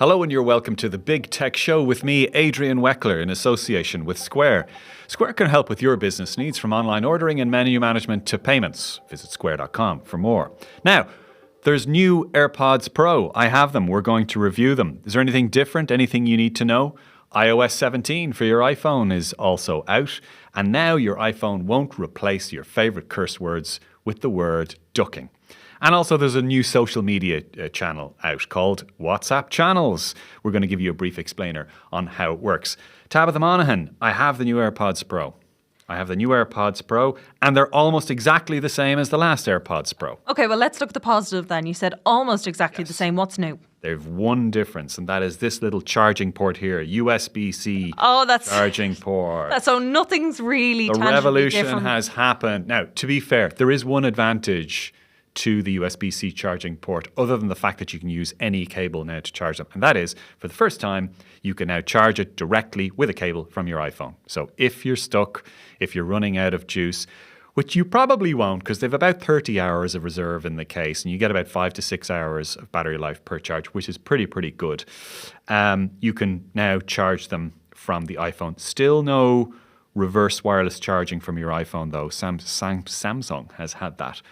Hello and you're welcome to the Big Tech Show with me, Adrian Weckler, in association with Square. Square can help with your business needs from online ordering and menu management to payments. Visit square.com for more. Now, there's new AirPods Pro. I have them. We're going to review them. Is there anything different? Anything you need to know? iOS 17 for your iPhone is also out. And now your iPhone won't replace your favorite curse words with the word ducking. And also there's a new social media channel out called WhatsApp Channels. We're going to give you a brief explainer on how it works. Tabitha Monaghan, I have the new AirPods Pro. And they're almost exactly the same as the last AirPods Pro. Okay, well, let's look at the positive then. You said almost exactly the same. What's new? They've one difference, and that is this little charging port here, USB-C charging port. So nothing's really the tangibly revolution different. has happened. Now, to be fair, there is one advantage to the USB-C charging port, other than the fact that you can use any cable now to charge them. And that is, for the first time, you can now charge it directly with a cable from your iPhone. So if you're stuck, if you're running out of juice, which you probably won't because they've about 30 hours of reserve in the case and you get about 5 to 6 hours of battery life per charge, which is pretty good. You can now charge them from the iPhone. Still no reverse wireless charging from your iPhone, though. Samsung has had that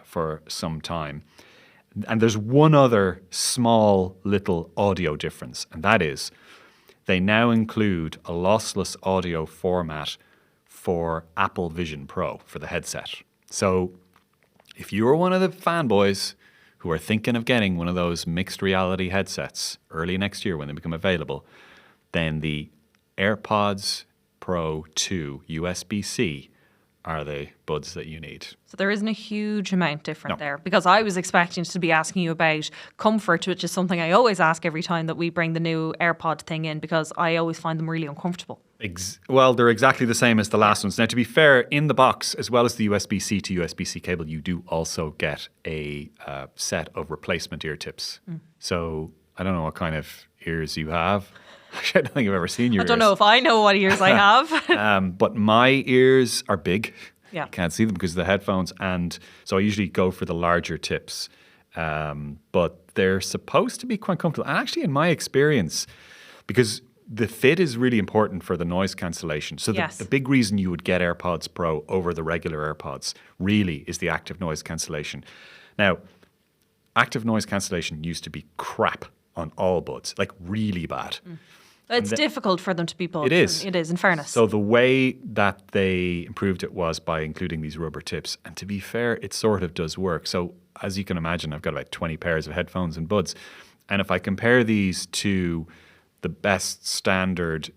for some time. And there's one other small little audio difference, and that is they now include a lossless audio format for Apple Vision Pro for the headset. So if you're one of the fanboys who are thinking of getting one of those mixed reality headsets early next year when they become available, then the AirPods Pro 2 USB-C are the buds that you need. So there isn't a huge amount different there, because I was expecting to be asking you about comfort, which is something I always ask every time that we bring the new AirPod thing in, because I always find them really uncomfortable. Well, they're exactly the same as the last ones. Now, to be fair, in the box, as well as the USB-C to USB-C cable, you do also get a set of replacement ear tips. So I don't know what kind of ears you have. I don't think I've ever seen your ears. I don't know if I know what ears I have. But my ears are big. Yeah. You can't see them because of the headphones. And so I usually go for the larger tips. But they're supposed to be quite comfortable. And actually, in my experience, because the fit is really important for the noise cancellation. So the big reason you would get AirPods Pro over the regular AirPods really is the active noise cancellation. Now, active noise cancellation used to be crap on all buds, like really bad. It's difficult for them to be buds. It is. It is, in fairness. So the way that they improved it was by including these rubber tips. And to be fair, it sort of does work. So as you can imagine, I've got about 20 pairs of headphones and buds. And if I compare these to the best standard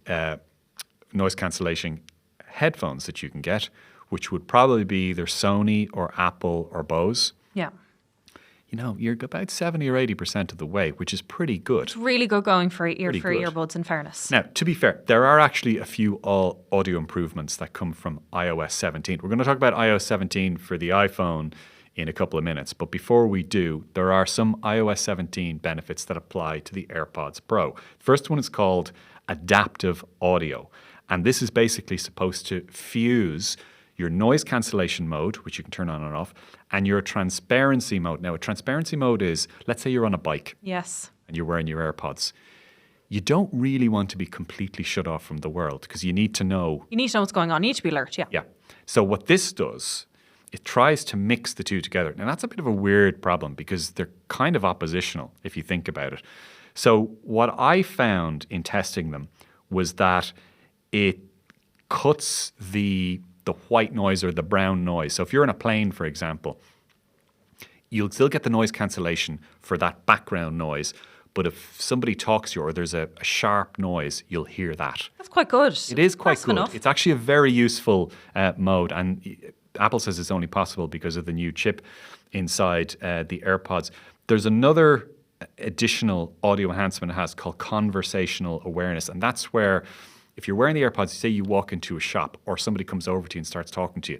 noise cancellation headphones that you can get, which would probably be either Sony or Apple or Bose. Yeah. You know, you're about 70 or 80% of the way, which is pretty good. It's really good going for earbuds, in fairness. Now, to be fair, there are actually a few audio improvements that come from iOS 17. We're going to talk about iOS 17 for the iPhone in a couple of minutes. But before we do, there are some iOS 17 benefits that apply to the AirPods Pro. First one is called adaptive audio. And this is basically supposed to fuse your noise cancellation mode, which you can turn on and off, and your transparency mode. Now, a transparency mode is, let's say you're on a bike. Yes. And you're wearing your AirPods. You don't really want to be completely shut off from the world because you need to know. You need to know what's going on. You need to be alert, yeah. Yeah. So what this does, it tries to mix the two together. Now, that's a bit of a weird problem because they're kind of oppositional if you think about it. So what I found in testing them was that it cuts the white noise or the brown noise. So if you're in a plane, for example, you'll still get the noise cancellation for that background noise. But if somebody talks to you or there's a sharp noise, you'll hear that. That's quite good. It is quite good. Enough. It's actually a very useful mode. And Apple says it's only possible because of the new chip inside the AirPods. There's another additional audio enhancement it has called conversational awareness. And that's where if you're wearing the AirPods, say you walk into a shop or somebody comes over to you and starts talking to you,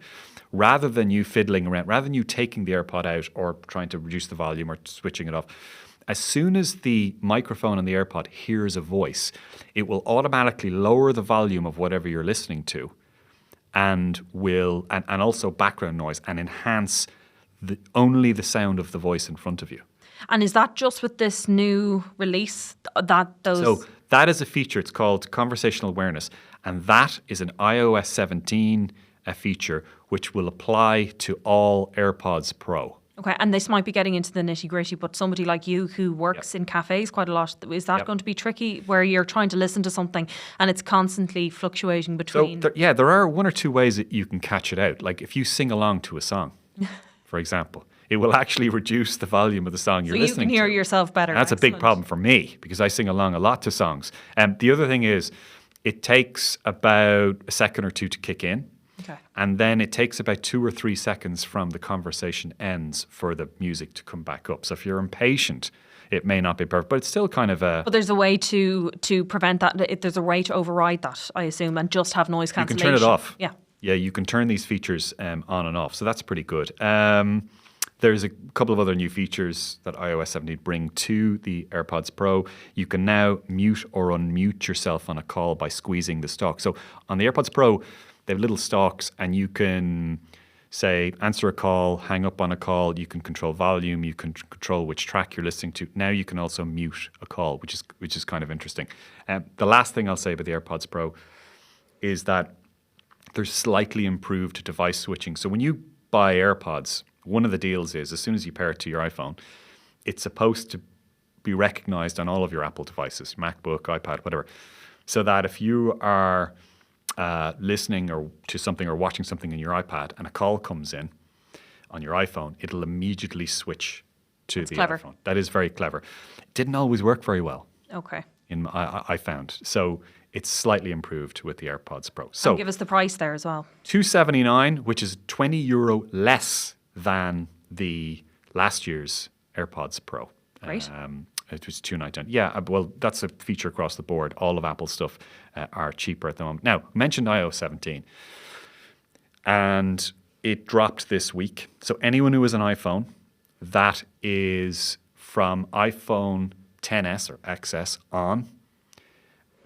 rather than you fiddling around, rather than you taking the AirPod out or trying to reduce the volume or switching it off, as soon as the microphone on the AirPod hears a voice, it will automatically lower the volume of whatever you're listening to and also background noise and enhance only the sound of the voice in front of you. And is that just with this new release So that is a feature. It's called conversational awareness. And that is an iOS 17 feature which will apply to all AirPods Pro. Okay, and this might be getting into the nitty-gritty, but somebody like you who works in cafes quite a lot, is that going to be tricky where you're trying to listen to something and it's constantly fluctuating between... So, there are one or two ways that you can catch it out. Like if you sing along to a song, for example, it will actually reduce the volume of the song you're listening to. So you can hear yourself better. And that's a big problem for me because I sing along a lot to songs. The other thing is it takes about a second or two to kick in. Okay. And then it takes about 2 or 3 seconds from the conversation ends for the music to come back up. So if you're impatient, it may not be perfect, but it's still kind of a... But there's a way to prevent that. There's a way to override that, I assume, and just have noise cancellation. You can turn it off. Yeah. Yeah, you can turn these features on and off. So that's pretty good. There's a couple of other new features that iOS 17 bring to the AirPods Pro. You can now mute or unmute yourself on a call by squeezing the stalk. So on the AirPods Pro, they have little stalks and you can say, answer a call, hang up on a call. You can control volume. You can control which track you're listening to. Now you can also mute a call, which is kind of interesting. The last thing I'll say about the AirPods Pro is that there's slightly improved device switching. So when you buy AirPods, one of the deals is as soon as you pair it to your iPhone, it's supposed to be recognized on all of your Apple devices, MacBook, iPad, whatever, so that if you are listening or to something or watching something in your iPad and a call comes in on your iPhone, it'll immediately switch to the iPhone. That is very clever. It didn't always work very well. Okay. I found. So it's slightly improved with the AirPods Pro. So give us the price there as well. €279, which is €20 less than the last year's AirPods Pro. Great. It was $299. Yeah, well, that's a feature across the board. All of Apple's stuff are cheaper at the moment. Now, I mentioned iOS 17, and it dropped this week. So anyone who has an iPhone, that is from iPhone XS or XS on,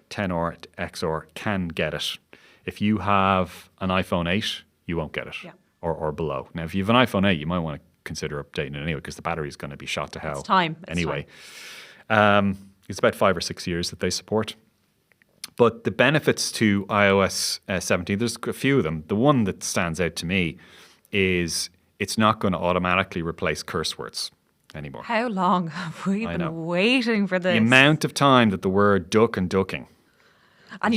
10 or XR can get it. If you have an iPhone 8, you won't get it, or below. Now, if you have an iPhone 8, you might want to consider updating it anyway because the battery is going to be shot to hell. It's time. Anyway, it's about 5 or 6 years that they support. But the benefits to iOS 17, there's a few of them. The one that stands out to me is it's not going to automatically replace curse words anymore. How long have we been waiting for this? The amount of time that the word duck and ducking. And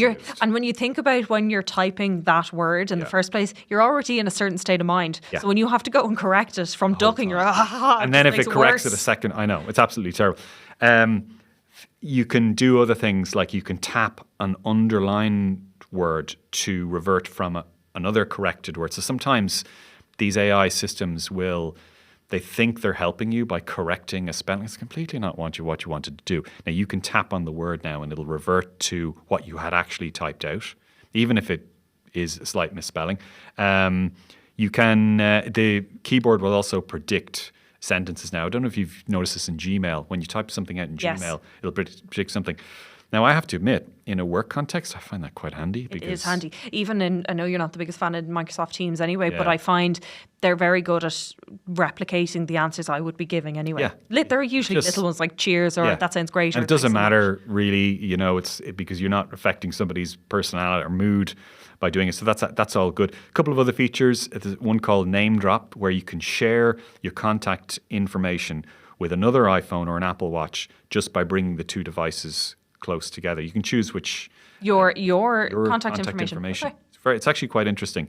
when you think about when you're typing that word in the first place, you're already in a certain state of mind. Yeah. So when you have to go and correct it from ducking, you're and then if it corrects it a second, I know it's absolutely terrible. You can do other things like you can tap an underlined word to revert from another corrected word. So sometimes these AI systems they think they're helping you by correcting a spelling. It's completely not what you wanted to do. Now, you can tap on the word now and it'll revert to what you had actually typed out, even if it is a slight misspelling. You can, the keyboard will also predict sentences now. I don't know if you've noticed this in Gmail. When you type something out in Gmail, it'll predict something. Now, I have to admit, in a work context, I find that quite handy. It is handy. Even I know you're not the biggest fan of Microsoft Teams anyway, but I find they're very good at replicating the answers I would be giving anyway. Yeah. There are usually little ones like cheers or that sounds great. And it doesn't matter really, it's because you're not affecting somebody's personality or mood by doing it. So that's all good. A couple of other features. There's one called Name Drop, where you can share your contact information with another iPhone or an Apple Watch just by bringing the two devices close together. You can choose which your contact information. Okay. It's actually quite interesting.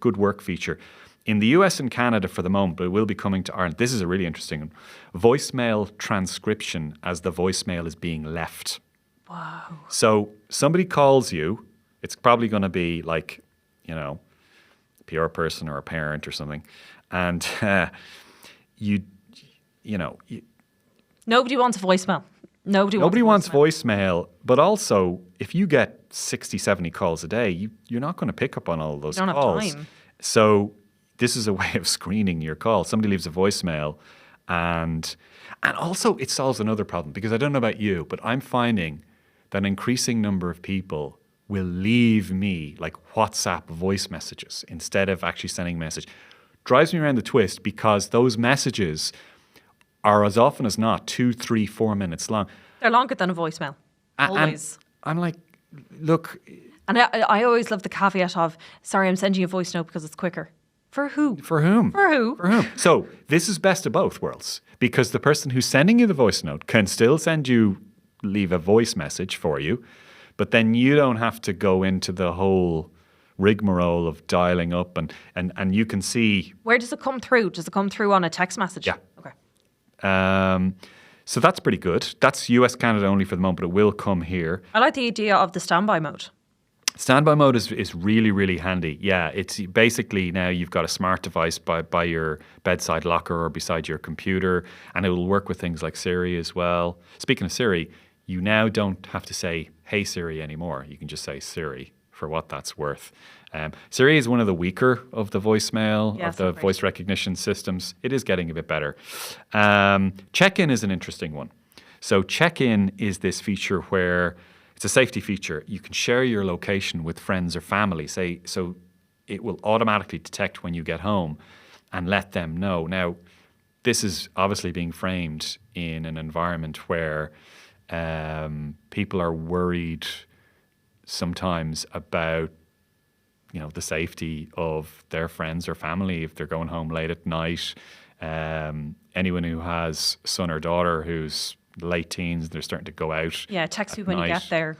Good work feature. In the US and Canada for the moment, but it will be coming to Ireland. This is a really interesting one. Voicemail transcription as the voicemail is being left. Wow. So somebody calls you. It's probably going to be like, a PR person or a parent or something, and nobody wants a voicemail. Nobody wants voicemail, but also if you get 60, 70 calls a day, you're not going to pick up on all of those calls. You don't have time. So this is a way of screening your call. Somebody leaves a voicemail and also it solves another problem because I don't know about you, but I'm finding that an increasing number of people will leave me like WhatsApp voice messages instead of actually sending a message. Drives me around the twist because those messages are as often as not 2, 3, 4 minutes long. They're longer than a voicemail. Always. And I'm like, look. And I always love the caveat of, sorry, I'm sending you a voice note because it's quicker. For who? For whom? For who? For whom? So this is best of both worlds, because the person who's sending you the voice note can still leave a voice message for you, but then you don't have to go into the whole rigmarole of dialing up and you can see. Where does it come through? Does it come through on a text message? Yeah. Okay. So that's pretty good. That's US, Canada only for the moment, but it will come here. I like the idea of the standby mode. Standby mode is really, really handy. Yeah, it's basically now you've got a smart device by your bedside locker or beside your computer, and it will work with things like Siri as well. Speaking of Siri, you now don't have to say, hey Siri anymore. You can just say Siri, for what that's worth. Siri is one of the weaker of the voicemail, of the voice recognition systems. It is getting a bit better. Check-in is an interesting one. So check-in is this feature where it's a safety feature. You can share your location with friends or family. So it will automatically detect when you get home and let them know. Now, this is obviously being framed in an environment where people are worried sometimes about, the safety of their friends or family if they're going home late at night. Anyone who has son or daughter who's late teens, they're starting to go out. Yeah, text me when you get there.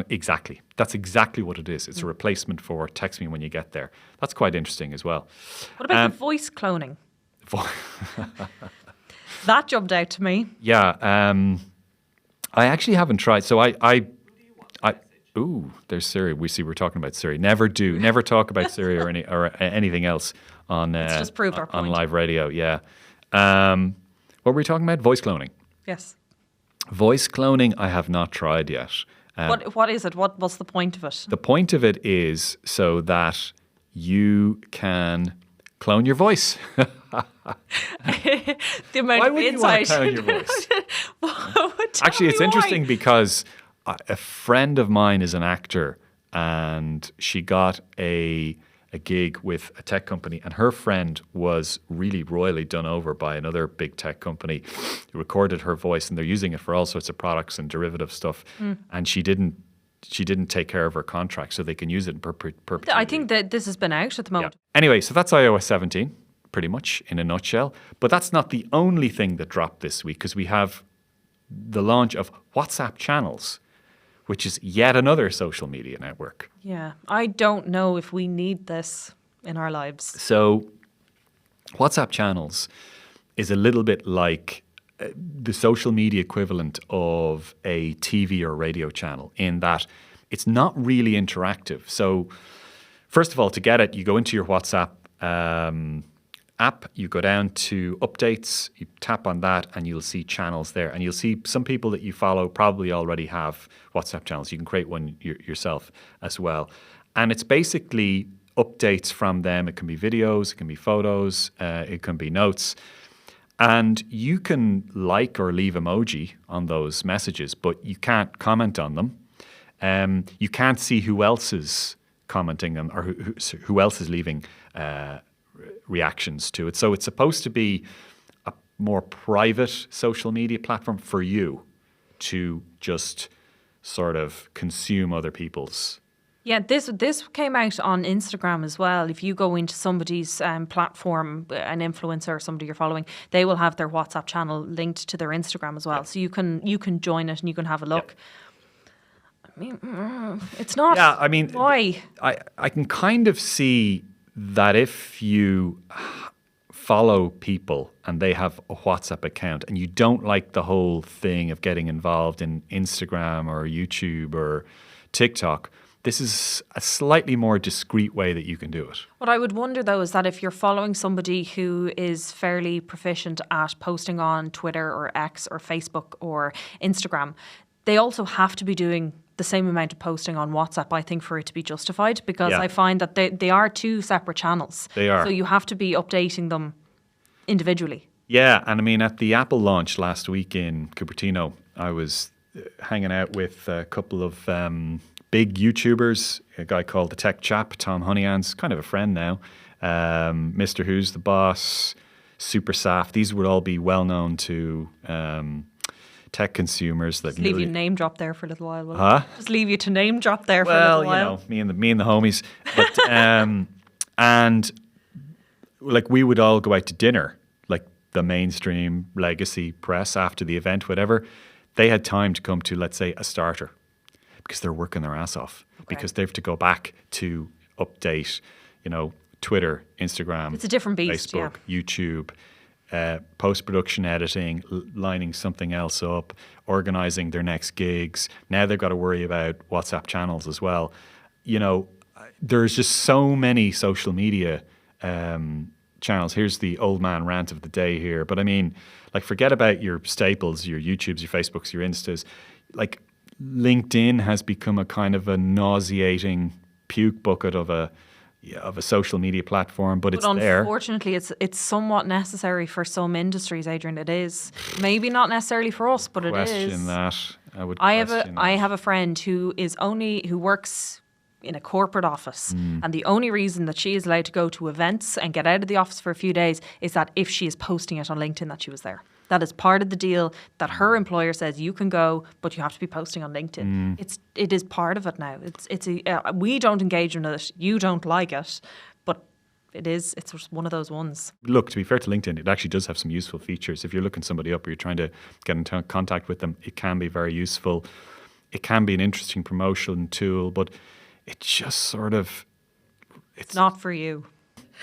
Exactly. That's exactly what it is. It's a replacement for text me when you get there. That's quite interesting as well. What about the voice cloning? That jumped out to me. Yeah. I actually haven't tried. So there's Siri. We're talking about Siri. Never talk about Siri or anything else on It's just proved our point. on live radio. Yeah. What were we talking about? Voice cloning. Yes. Voice cloning, I have not tried yet. What is it? What's the point of it? The point of it is so that you can clone your voice. The amount Why of would you want insight. to clone your voice? Tell Actually, it's me why. interesting because a friend of mine is an actor, and she got a gig with a tech company, and her friend was really royally done over by another big tech company who recorded her voice, and they're using it for all sorts of products and derivative stuff. And she didn't take care of her contract, so they can use it in perpetuity. I think that this has been out at the moment. Yeah. Anyway, so that's iOS 17, pretty much in a nutshell. But that's not the only thing that dropped this week, because we have the launch of WhatsApp channels, which is yet another social media network. Yeah. I don't know if we need this in our lives. So WhatsApp channels is a little bit like the social media equivalent of a TV or radio channel, in that it's not really interactive. So first of all, to get it, you go into your WhatsApp app, you go down to updates, you tap on that, and you'll see channels there. And you'll see some people that you follow probably already have WhatsApp channels. You can create one yourself as well. And it's basically updates from them. It can be videos, it can be photos, it can be notes. And you can like or leave emoji on those messages, but you can't comment on them. You can't see who else is commenting them, or who else is leaving reactions to it. So it's supposed to be a more private social media platform for you to just sort of consume other people's. Yeah, this came out on Instagram as well. If you go into somebody's platform, an influencer or somebody you're following, they will have their WhatsApp channel linked to their Instagram as well. So you can join it and you can have a look. Yeah. I mean, it's not. Yeah, I mean, why? I can kind of see that if you follow people and they have a WhatsApp account and you don't like the whole thing of getting involved in Instagram or YouTube or TikTok, this is a slightly more discreet way that you can do it. What I would wonder, though, is that if you're following somebody who is fairly proficient at posting on Twitter or X or Facebook or Instagram, they also have to be doing the same amount of posting on WhatsApp, I think, for it to be justified, because I find that they are two separate channels. They are. So you have to be updating them individually. Yeah, and I mean, at the Apple launch last week in Cupertino, I was hanging out with a couple of big YouTubers, a guy called The Tech Chap, Tom Honeyhands, kind of a friend now, Mr. Who's the Boss, Super SAF. These would all be well known to tech consumers. That Just leave you name drop there for a little while. Will it? Huh? Just leave you to name drop there for a Well, little while. you know, me and the homies. But, and like we would all go out to dinner, like the mainstream legacy press after the event, whatever. They had time to come to, let's say, a starter because they're working their ass off because they have to go back to update, you know, Twitter, Instagram. It's a different beast, Facebook, YouTube, post-production editing, lining something else up, organizing their next gigs. Now they've got to worry about WhatsApp channels as well. You know, there's just so many social media channels. Here's the old man rant of the day here. But I mean, like, forget about your staples, your YouTubes, your Facebooks, your Instas. Like, LinkedIn has become a kind of a nauseating puke bucket of a social media platform, but it's there. Unfortunately, it's somewhat necessary for some industries, Adrian. It is. Maybe not necessarily for us, but it is. Question that. I have a friend who works in a corporate office, and the only reason that she is allowed to go to events and get out of the office for a few days is that if she is posting it on LinkedIn that she was there. That is part of the deal that her employer says you can go, but you have to be posting on LinkedIn. It is part of it now. We don't engage in it. You don't like it, but it's just one of those ones. Look, to be fair to LinkedIn, it actually does have some useful features. If you're looking somebody up or you're trying to get into contact with them, it can be very useful. It can be an interesting promotion tool, but it just sort of... It's not for you.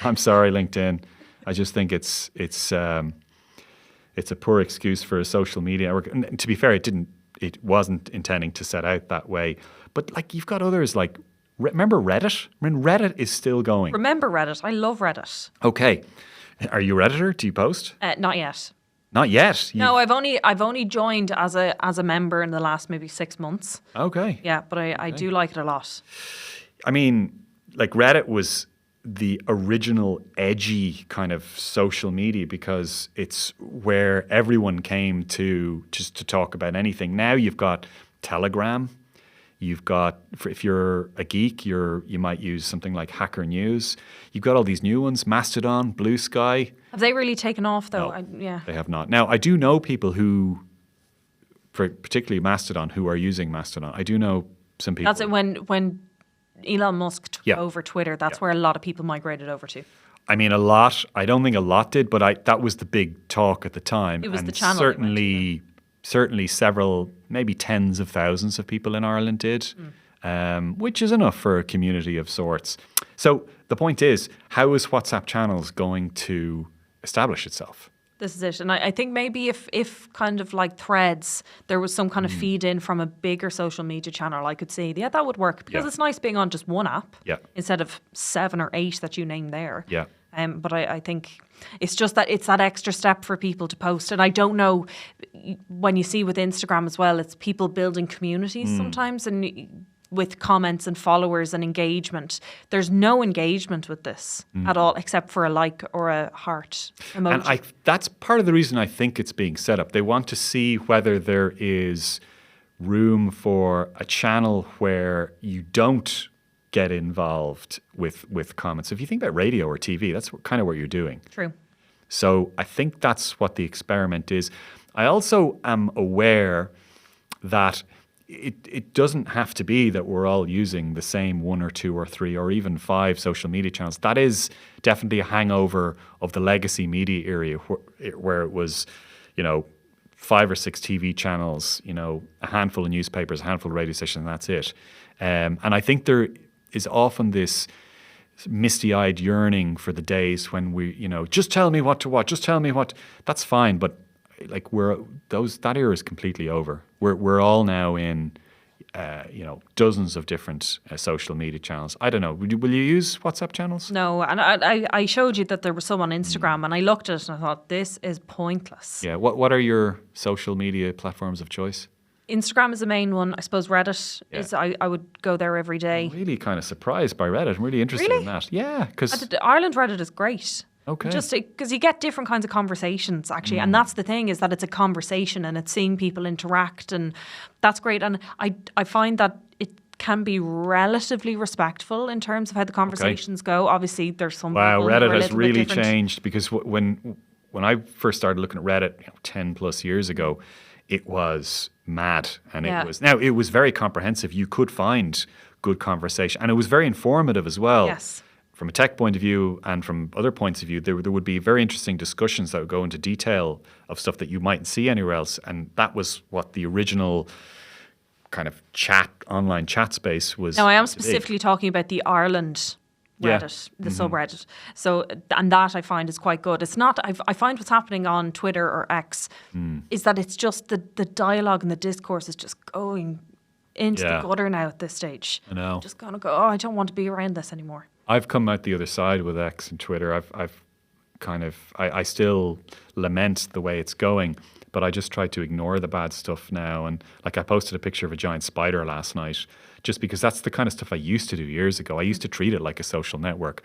I'm sorry, LinkedIn. I just think it's a poor excuse for a social media network. And to be fair, it wasn't intending to set out that way. But like, you've got others like, remember Reddit? I mean, Reddit is still going. Remember Reddit? I love Reddit. Okay. Are you a Redditor? Do you post? Not yet. Not yet? No, I've only joined as a member in the last maybe 6 months. Okay. Yeah, but I do like it a lot. I mean, like Reddit was the original edgy kind of social media because it's where everyone came to just to talk about anything. Now you've got Telegram. You've got, if you're a geek, you might use something like Hacker News. You've got all these new ones, Mastodon, Blue Sky. Have they really taken off though? No, they have not. Now, I do know people who, particularly Mastodon, who are using Mastodon. I do know some people. That's it. When Elon Musk took over Twitter, that's where a lot of people migrated over to. I mean, a lot. I don't think a lot did, but that was the big talk at the time. It was and the channel. Certainly several, maybe tens of thousands of people in Ireland did, which is enough for a community of sorts. So the point is, how is WhatsApp channels going to establish itself? This is it. And I think maybe if kind of like Threads, there was some kind of feed in from a bigger social media channel, I could see, that would work. Because it's nice being on just one app instead of 7 or 8 that you named there. Yeah. But I think it's just that it's that extra step for people to post. And I don't know, when you see with Instagram as well, it's people building communities sometimes and with comments and followers and engagement. There's no engagement with this at all, except for a like or a heart emoji. And that's part of the reason I think it's being set up. They want to see whether there is room for a channel where you don't get involved with comments. If you think about radio or TV, that's kind of what you're doing. True. So I think that's what the experiment is. I also am aware that it doesn't have to be that we're all using the same 1 or 2 or 3 or even 5 social media channels. That is definitely a hangover of the legacy media area where it was, 5 or 6 TV channels, a handful of newspapers, a handful of radio stations, and that's it. And I think there is often this misty-eyed yearning for the days when we, just tell me what to watch, just tell me what. That's fine, but like that era is completely over. We're all now in, dozens of different social media channels. I don't know. Will you use WhatsApp channels? No, and I showed you that there was some on Instagram, and I looked at it and I thought this is pointless. Yeah. What are your social media platforms of choice? Instagram is the main one. I suppose Reddit is. I would go there every day. I'm really kind of surprised by Reddit. I'm really interested in that. Yeah, because Ireland Reddit is great. Okay. Just because you get different kinds of conversations, actually. And that's the thing, is that it's a conversation and it's seeing people interact, and that's great. And I find that it can be relatively respectful in terms of how the conversations go. Obviously, there's some people Reddit who are a has little really bit different. changed, because when when I first started looking at Reddit 10 plus years ago, it was mad. And it was very comprehensive. You could find good conversation. And it was very informative as well. Yes. From a tech point of view and from other points of view, there would be very interesting discussions that would go into detail of stuff that you mightn't see anywhere else. And that was what the original kind of online chat space was. Now, I am specifically talking about the Ireland Reddit, the subreddit. So, and that I find is quite good. It's not, I find what's happening on Twitter or X is that it's just the dialogue and the discourse is just going into the gutter now at this stage. I know. Just going to go, I don't want to be around this anymore. I've come out the other side with X and Twitter. I still lament the way it's going, but I just try to ignore the bad stuff now. And like I posted a picture of a giant spider last night, just because that's the kind of stuff I used to do years ago. I used to treat it like a social network,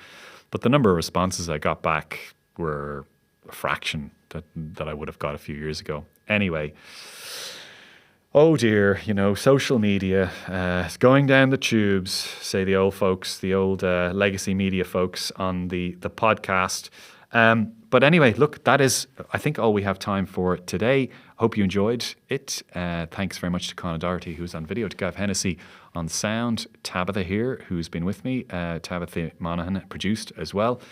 but the number of responses I got back were a fraction that I would have got a few years ago. Anyway. Oh dear, social media is going down the tubes, say the old folks, the old legacy media folks on the podcast. But anyway, look, that is, I think, all we have time for today. Hope you enjoyed it. Thanks very much to Conor Doherty, who's on video, to Gav Hennessy on sound, Tabitha here, who's been with me, Tabitha Monaghan produced as well.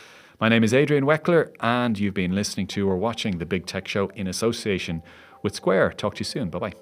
My name is Adrian Weckler, and you've been listening to or watching The Big Tech Show in association with Square. Talk to you soon. Bye-bye.